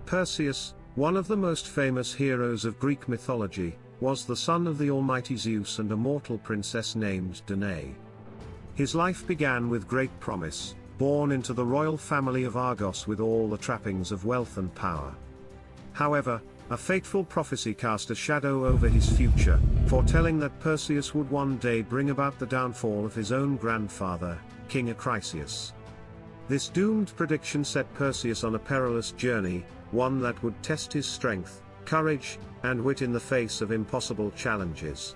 Perseus, one of the most famous heroes of Greek mythology, was the son of the almighty Zeus and a mortal princess named Danae. His life began with great promise, born into the royal family of Argos with all the trappings of wealth and power. However, a fateful prophecy cast a shadow over his future, foretelling that Perseus would one day bring about the downfall of his own grandfather, King Acrisius. This doomed prediction set Perseus on a perilous journey, one that would test his strength, courage, and wit in the face of impossible challenges.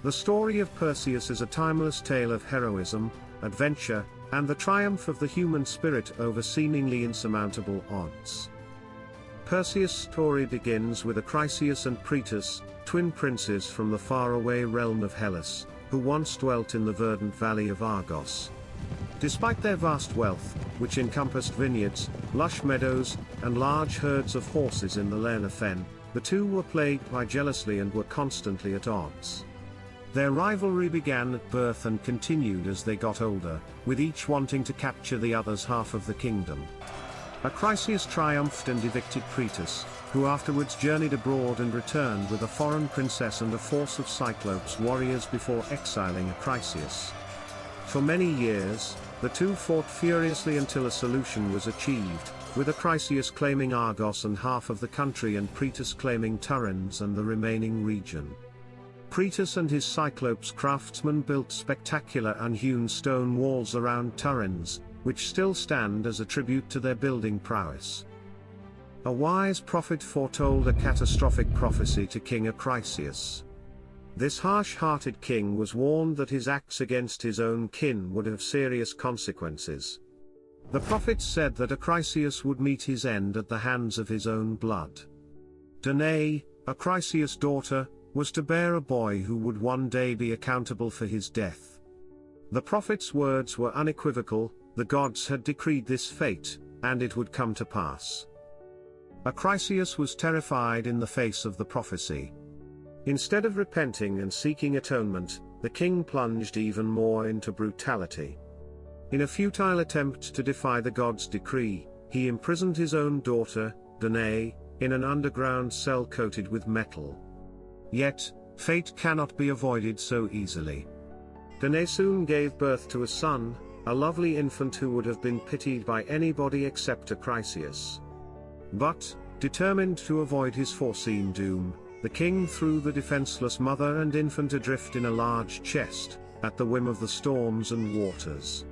The story of Perseus is a timeless tale of heroism, adventure, and the triumph of the human spirit over seemingly insurmountable odds. Perseus' story begins with Acrisius and Proetus, twin princes from the faraway realm of Hellas, who once dwelt in the verdant valley of Argos. Despite their vast wealth, which encompassed vineyards, lush meadows, and large herds of horses in the Lerna fen, the two were plagued by jealousy and were constantly at odds. Their rivalry began at birth and continued as they got older, with each wanting to capture the other's half of the kingdom. Acrisius triumphed and evicted Proetus, who afterwards journeyed abroad and returned with a foreign princess and a force of Cyclops warriors before exiling Acrisius. For many years, the two fought furiously until a solution was achieved, with Acrisius claiming Argos and half of the country and Proetus claiming Tiryns and the remaining region. Proetus and his Cyclops craftsmen built spectacular unhewn stone walls around Tiryns, which still stand as a tribute to their building prowess. A wise prophet foretold a catastrophic prophecy to King Acrisius. This harsh-hearted king was warned that his acts against his own kin would have serious consequences. The prophet said that Acrisius would meet his end at the hands of his own blood. Danae, Acrisius' daughter, was to bear a boy who would one day be accountable for his death. The prophet's words were unequivocal: the gods had decreed this fate, and it would come to pass. Acrisius was terrified in the face of the prophecy. Instead of repenting and seeking atonement, the king plunged even more into brutality. In a futile attempt to defy the gods' decree, he imprisoned his own daughter, Danae, in an underground cell coated with metal. Yet, fate cannot be avoided so easily. Danae soon gave birth to a son, a lovely infant who would have been pitied by anybody except Acrisius. But, determined to avoid his foreseen doom, the king threw the defenseless mother and infant adrift in a large chest, at the whim of the storms and waters.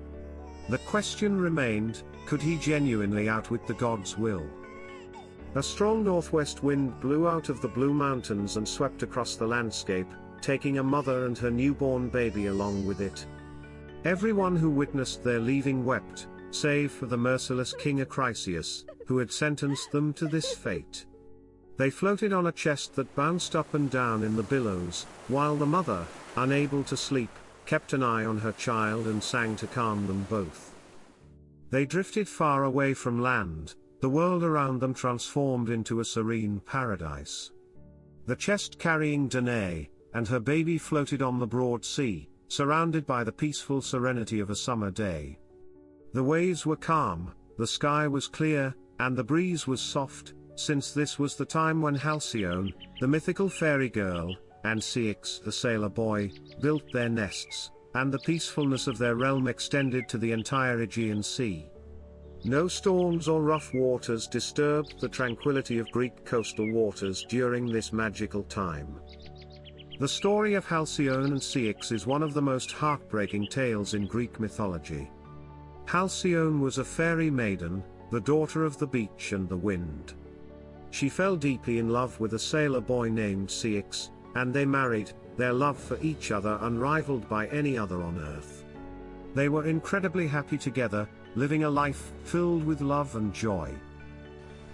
The question remained, could he genuinely outwit the gods' will? A strong northwest wind blew out of the Blue Mountains and swept across the landscape, taking a mother and her newborn baby along with it. Everyone who witnessed their leaving wept, save for the merciless King Acrisius, who had sentenced them to this fate. They floated on a chest that bounced up and down in the billows, while the mother, unable to sleep, kept an eye on her child and sang to calm them both. They drifted far away from land, the world around them transformed into a serene paradise. The chest carrying Danae, and her baby floated on the broad sea, surrounded by the peaceful serenity of a summer day. The waves were calm, the sky was clear, and the breeze was soft, since this was the time when Halcyone, the mythical fairy girl, and Ceyx, the sailor boy, built their nests, and the peacefulness of their realm extended to the entire Aegean Sea. No storms or rough waters disturbed the tranquility of Greek coastal waters during this magical time. The story of Halcyone and Ceyx is one of the most heartbreaking tales in Greek mythology. Halcyone was a fairy maiden, the daughter of the beach and the wind. She fell deeply in love with a sailor boy named Ceyx, and they married, their love for each other unrivaled by any other on earth. They were incredibly happy together, living a life filled with love and joy.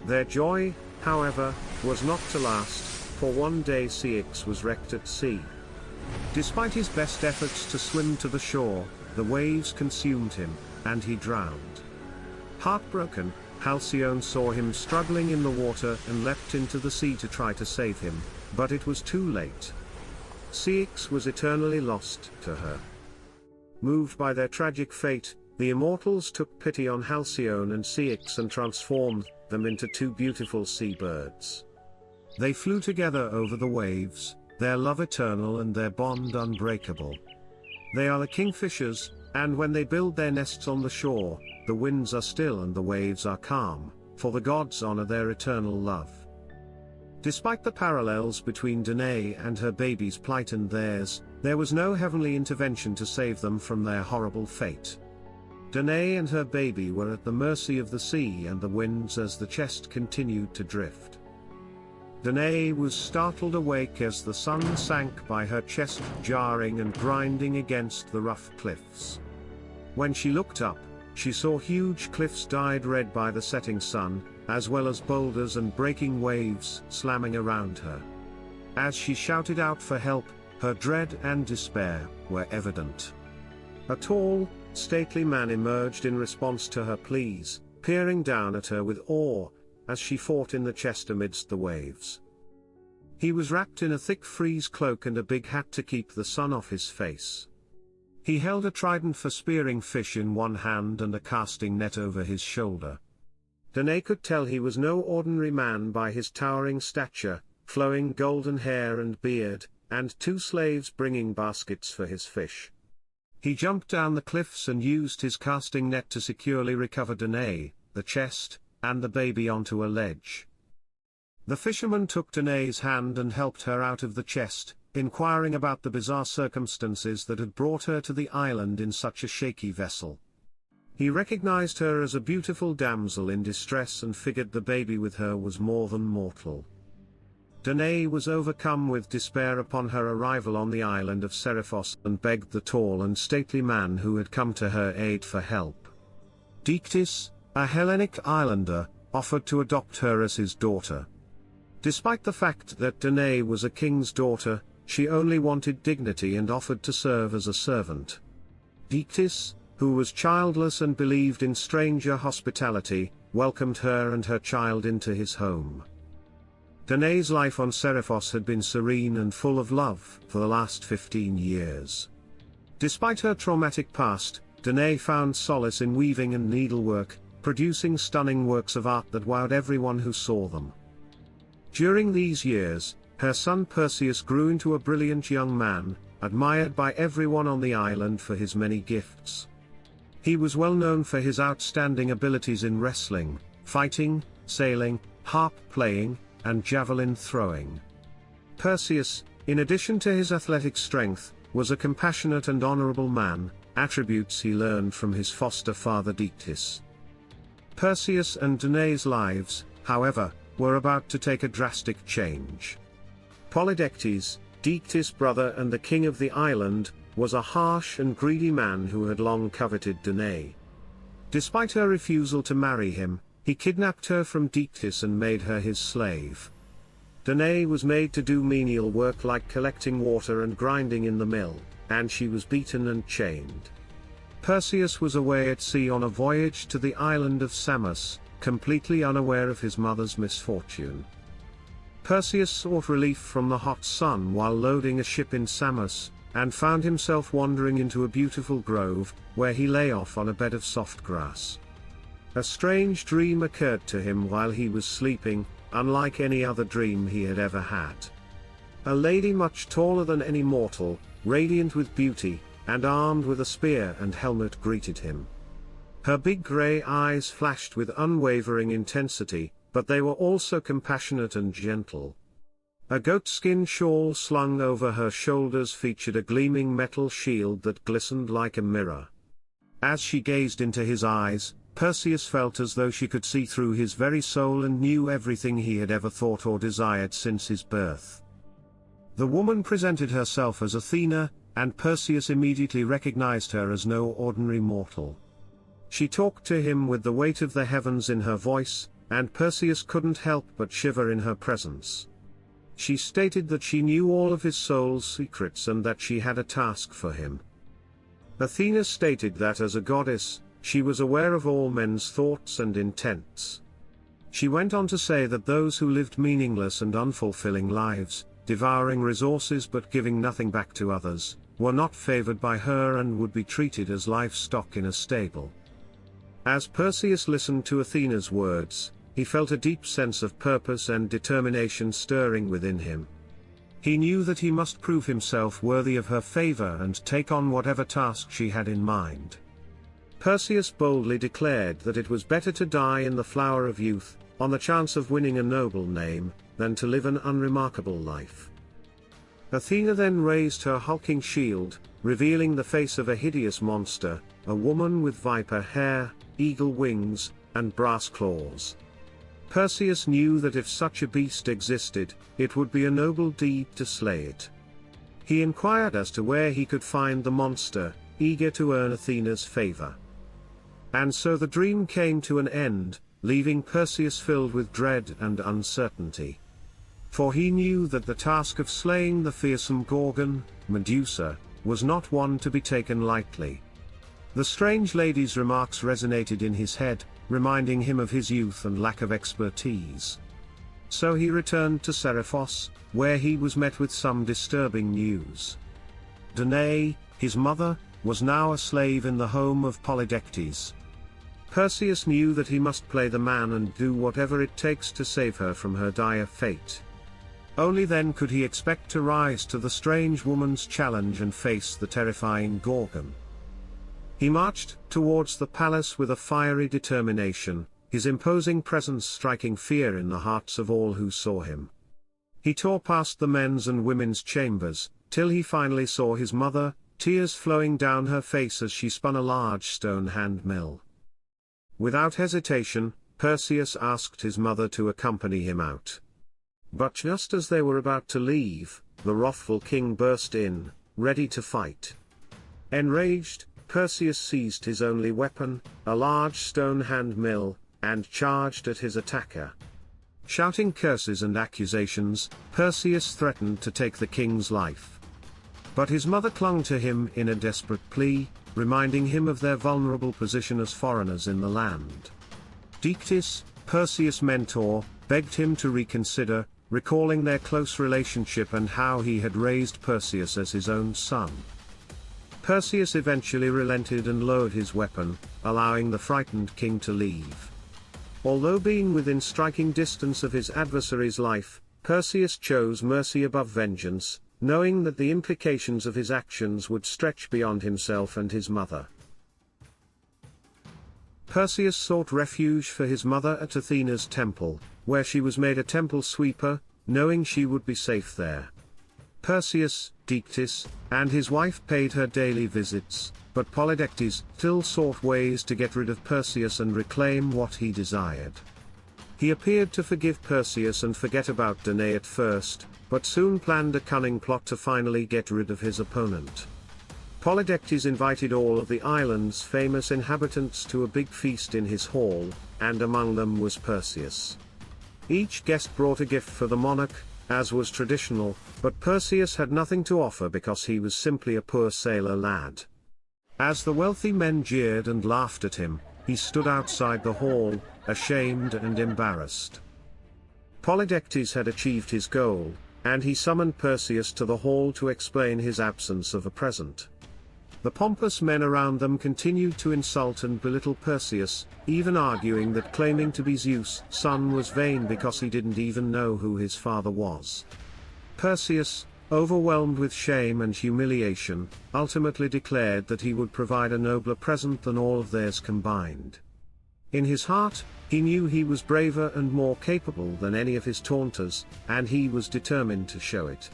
Their joy, however, was not to last, for one day Ceyx was wrecked at sea. Despite his best efforts to swim to the shore, the waves consumed him, and he drowned. Heartbroken, Halcyone saw him struggling in the water and leapt into the sea to try to save him, but it was too late. Ceyx was eternally lost to her. Moved by their tragic fate, the immortals took pity on Halcyone and Ceyx and transformed them into two beautiful sea birds. They flew together over the waves, their love eternal and their bond unbreakable. They are the kingfishers, and when they build their nests on the shore, the winds are still and the waves are calm, for the gods honor their eternal love. Despite the parallels between Danae and her baby's plight and theirs, there was no heavenly intervention to save them from their horrible fate. Danae and her baby were at the mercy of the sea and the winds as the chest continued to drift. Danae was startled awake as the sun sank by her chest, jarring and grinding against the rough cliffs. When she looked up, she saw huge cliffs dyed red by the setting sun, as well as boulders and breaking waves slamming around her. As she shouted out for help, her dread and despair were evident. A tall, stately man emerged in response to her pleas, peering down at her with awe, as she fought in the chest amidst the waves. He was wrapped in a thick frieze cloak and a big hat to keep the sun off his face. He held a trident for spearing fish in one hand and a casting net over his shoulder. Danae could tell he was no ordinary man by his towering stature, flowing golden hair and beard, and two slaves bringing baskets for his fish. He jumped down the cliffs and used his casting net to securely recover Danae, the chest, and the baby onto a ledge. The fisherman took Danae's hand and helped her out of the chest, inquiring about the bizarre circumstances that had brought her to the island in such a shaky vessel. He recognized her as a beautiful damsel in distress and figured the baby with her was more than mortal. Danae was overcome with despair upon her arrival on the island of Seriphos and begged the tall and stately man who had come to her aid for help. Dictys, a Hellenic islander, offered to adopt her as his daughter. Despite the fact that Danae was a king's daughter, she only wanted dignity and offered to serve as a servant. Dictys, who was childless and believed in stranger hospitality, welcomed her and her child into his home. Danae's life on Seriphos had been serene and full of love for the last 15 years. Despite her traumatic past, Danae found solace in weaving and needlework, producing stunning works of art that wowed everyone who saw them. During these years, her son Perseus grew into a brilliant young man, admired by everyone on the island for his many gifts. He was well known for his outstanding abilities in wrestling, fighting, sailing, harp playing, and javelin throwing. Perseus, in addition to his athletic strength, was a compassionate and honorable man, attributes he learned from his foster father Dictys. Perseus and Danae's lives, however, were about to take a drastic change. Polydectes, Dictys' brother and the king of the island, was a harsh and greedy man who had long coveted Danae. Despite her refusal to marry him, he kidnapped her from Dictys and made her his slave. Danae was made to do menial work like collecting water and grinding in the mill, and she was beaten and chained. Perseus was away at sea on a voyage to the island of Samos, completely unaware of his mother's misfortune. Perseus sought relief from the hot sun while loading a ship in Samos, and found himself wandering into a beautiful grove, where he lay off on a bed of soft grass. A strange dream occurred to him while he was sleeping, unlike any other dream he had ever had. A lady much taller than any mortal, radiant with beauty, and armed with a spear and helmet greeted him. Her big grey eyes flashed with unwavering intensity, but they were also compassionate and gentle. A goatskin shawl slung over her shoulders featured a gleaming metal shield that glistened like a mirror. As she gazed into his eyes, Perseus felt as though she could see through his very soul and knew everything he had ever thought or desired since his birth. The woman presented herself as Athena, and Perseus immediately recognized her as no ordinary mortal. She talked to him with the weight of the heavens in her voice, and Perseus couldn't help but shiver in her presence. She stated that she knew all of his soul's secrets and that she had a task for him. Athena stated that as a goddess, she was aware of all men's thoughts and intents. She went on to say that those who lived meaningless and unfulfilling lives, devouring resources but giving nothing back to others, were not favored by her and would be treated as livestock in a stable. As Perseus listened to Athena's words, he felt a deep sense of purpose and determination stirring within him. He knew that he must prove himself worthy of her favor and take on whatever task she had in mind. Perseus boldly declared that it was better to die in the flower of youth, on the chance of winning a noble name, than to live an unremarkable life. Athena then raised her hulking shield, revealing the face of a hideous monster, a woman with viper hair, eagle wings, and brass claws. Perseus knew that if such a beast existed, it would be a noble deed to slay it. He inquired as to where he could find the monster, eager to earn Athena's favor. And so the dream came to an end, leaving Perseus filled with dread and uncertainty. For he knew that the task of slaying the fearsome Gorgon, Medusa, was not one to be taken lightly. The strange lady's remarks resonated in his head, reminding him of his youth and lack of expertise. So he returned to Seriphos, where he was met with some disturbing news. Danae, his mother, was now a slave in the home of Polydectes. Perseus knew that he must play the man and do whatever it takes to save her from her dire fate. Only then could he expect to rise to the strange woman's challenge and face the terrifying Gorgon. He marched towards the palace with a fiery determination, his imposing presence striking fear in the hearts of all who saw him. He tore past the men's and women's chambers, till he finally saw his mother, tears flowing down her face as she spun a large stone hand mill. Without hesitation, Perseus asked his mother to accompany him out. But just as they were about to leave, the wrathful king burst in, ready to fight. Enraged, Perseus seized his only weapon, a large stone hand mill, and charged at his attacker. Shouting curses and accusations, Perseus threatened to take the king's life. But his mother clung to him in a desperate plea, reminding him of their vulnerable position as foreigners in the land. Dictys, Perseus' mentor, begged him to reconsider, recalling their close relationship and how he had raised Perseus as his own son. Perseus eventually relented and lowered his weapon, allowing the frightened king to leave. Although being within striking distance of his adversary's life, Perseus chose mercy above vengeance, knowing that the implications of his actions would stretch beyond himself and his mother. Perseus sought refuge for his mother at Athena's temple, where she was made a temple sweeper, knowing she would be safe there. Perseus, Dictys, and his wife paid her daily visits, but Polydectes still sought ways to get rid of Perseus and reclaim what he desired. He appeared to forgive Perseus and forget about Danae at first, but soon planned a cunning plot to finally get rid of his opponent. Polydectes invited all of the island's famous inhabitants to a big feast in his hall, and among them was Perseus. Each guest brought a gift for the monarch, as was traditional, but Perseus had nothing to offer because he was simply a poor sailor lad. As the wealthy men jeered and laughed at him, he stood outside the hall, ashamed and embarrassed. Polydectes had achieved his goal, and he summoned Perseus to the hall to explain his absence of a present. The pompous men around them continued to insult and belittle Perseus, even arguing that claiming to be Zeus' son was vain because he didn't even know who his father was. Perseus, overwhelmed with shame and humiliation, ultimately declared that he would provide a nobler present than all of theirs combined. In his heart, he knew he was braver and more capable than any of his taunters, and he was determined to show it.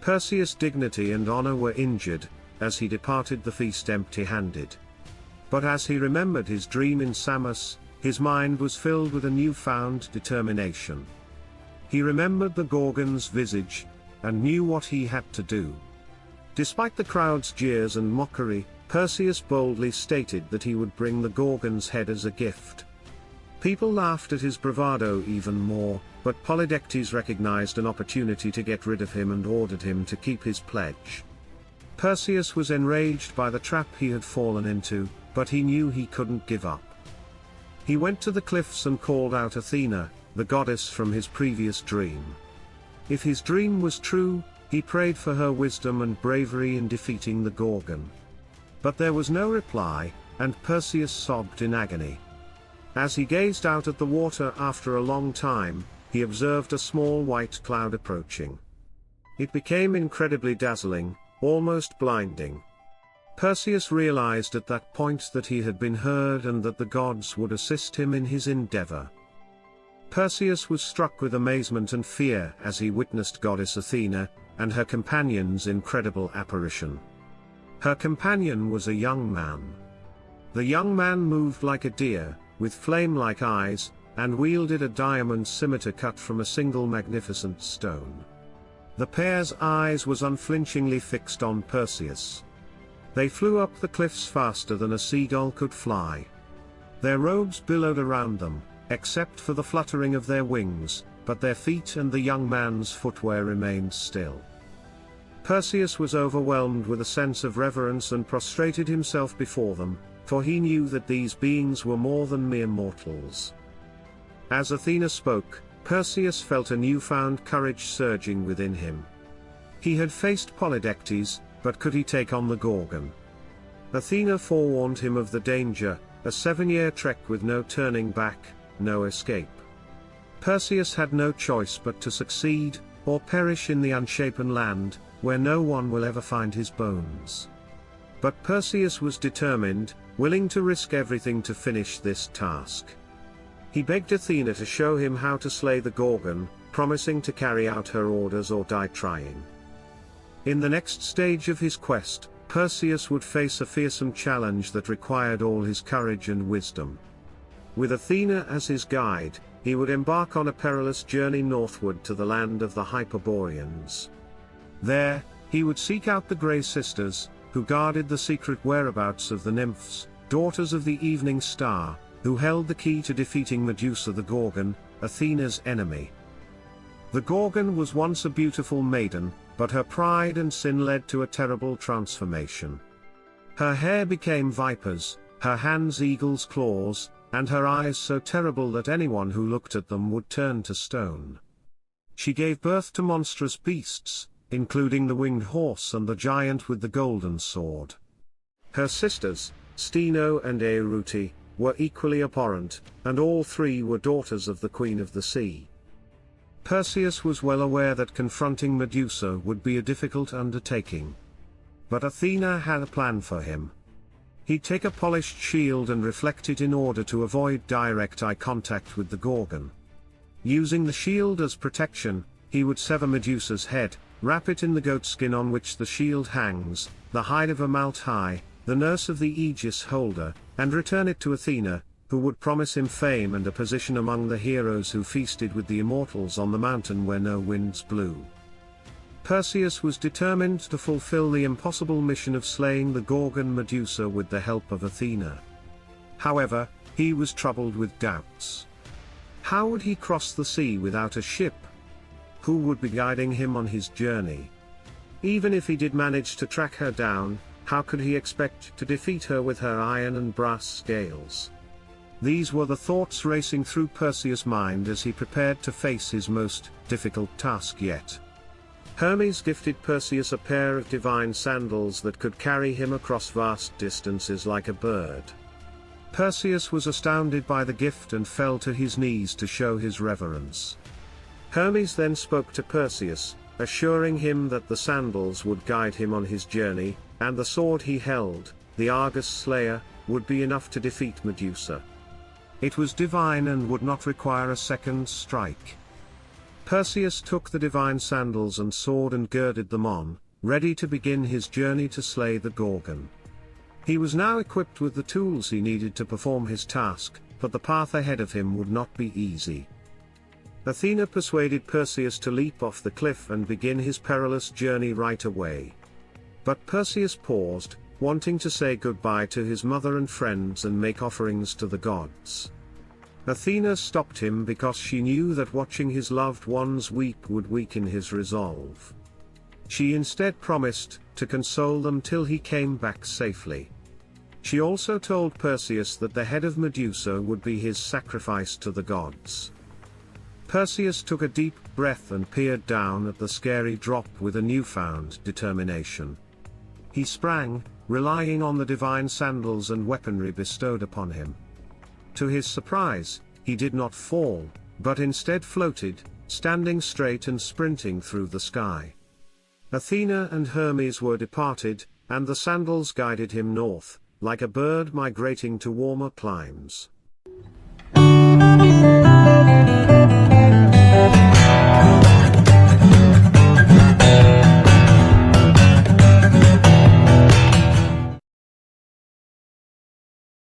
Perseus' dignity and honor were injured, as he departed the feast empty-handed. But as he remembered his dream in Samos, his mind was filled with a newfound determination. He remembered the Gorgon's visage, and knew what he had to do. Despite the crowd's jeers and mockery, Perseus boldly stated that he would bring the Gorgon's head as a gift. People laughed at his bravado even more, but Polydectes recognized an opportunity to get rid of him and ordered him to keep his pledge. Perseus was enraged by the trap he had fallen into, but he knew he couldn't give up. He went to the cliffs and called out Athena, the goddess from his previous dream. If his dream was true, he prayed for her wisdom and bravery in defeating the Gorgon. But there was no reply, and Perseus sobbed in agony. As he gazed out at the water after a long time, he observed a small white cloud approaching. It became incredibly dazzling, almost blinding. Perseus realized at that point that he had been heard and that the gods would assist him in his endeavor. Perseus was struck with amazement and fear as he witnessed goddess Athena and her companion's incredible apparition. Her companion was a young man. The young man moved like a deer, with flame-like eyes, and wielded a diamond scimitar cut from a single magnificent stone. The pair's eyes was unflinchingly fixed on Perseus. They flew up the cliffs faster than a seagull could fly. Their robes billowed around them, except for the fluttering of their wings, but their feet and the young man's footwear remained still. Perseus was overwhelmed with a sense of reverence and prostrated himself before them, for he knew that these beings were more than mere mortals. As Athena spoke, Perseus felt a newfound courage surging within him. He had faced Polydectes, but could he take on the Gorgon? Athena forewarned him of the danger, a 7-year trek with no turning back, no escape. Perseus had no choice but to succeed, or perish in the unshapen land, where no one will ever find his bones. But Perseus was determined, willing to risk everything to finish this task. He begged Athena to show him how to slay the Gorgon, promising to carry out her orders or die trying. In the next stage of his quest, Perseus would face a fearsome challenge that required all his courage and wisdom. With Athena as his guide, he would embark on a perilous journey northward to the land of the Hyperboreans. There, he would seek out the Grey Sisters, who guarded the secret whereabouts of the nymphs, daughters of the Evening Star, who held the key to defeating Medusa the Gorgon, Athena's enemy. The Gorgon was once a beautiful maiden, but her pride and sin led to a terrible transformation. Her hair became vipers, her hands eagle's claws, and her eyes so terrible that anyone who looked at them would turn to stone. She gave birth to monstrous beasts, including the winged horse and the giant with the golden sword. Her sisters, Steno and Euryte, were equally abhorrent, and all three were daughters of the Queen of the Sea. Perseus was well aware that confronting Medusa would be a difficult undertaking. But Athena had a plan for him. He'd take a polished shield and reflect it in order to avoid direct eye contact with the Gorgon. Using the shield as protection, he would sever Medusa's head, wrap it in the goatskin on which the shield hangs, the hide of a Maltai, the nurse of the Aegis holder, and return it to Athena, who would promise him fame and a position among the heroes who feasted with the immortals on the mountain where no winds blew. Perseus was determined to fulfill the impossible mission of slaying the Gorgon Medusa with the help of Athena. However, he was troubled with doubts. How would he cross the sea without a ship? Who would be guiding him on his journey? Even if he did manage to track her down, how could he expect to defeat her with her iron and brass scales? These were the thoughts racing through Perseus' mind as he prepared to face his most difficult task yet. Hermes gifted Perseus a pair of divine sandals that could carry him across vast distances like a bird. Perseus was astounded by the gift and fell to his knees to show his reverence. Hermes then spoke to Perseus, assuring him that the sandals would guide him on his journey, and the sword he held, the Argus Slayer, would be enough to defeat Medusa. It was divine and would not require a second strike. Perseus took the divine sandals and sword and girded them on, ready to begin his journey to slay the Gorgon. He was now equipped with the tools he needed to perform his task, but the path ahead of him would not be easy. Athena persuaded Perseus to leap off the cliff and begin his perilous journey right away. But Perseus paused, wanting to say goodbye to his mother and friends and make offerings to the gods. Athena stopped him because she knew that watching his loved ones weep would weaken his resolve. She instead promised to console them till he came back safely. She also told Perseus that the head of Medusa would be his sacrifice to the gods. Perseus took a deep breath and peered down at the scary drop with a newfound determination. He sprang, relying on the divine sandals and weaponry bestowed upon him. To his surprise, he did not fall, but instead floated, standing straight and sprinting through the sky. Athena and Hermes were departed, and the sandals guided him north, like a bird migrating to warmer climes.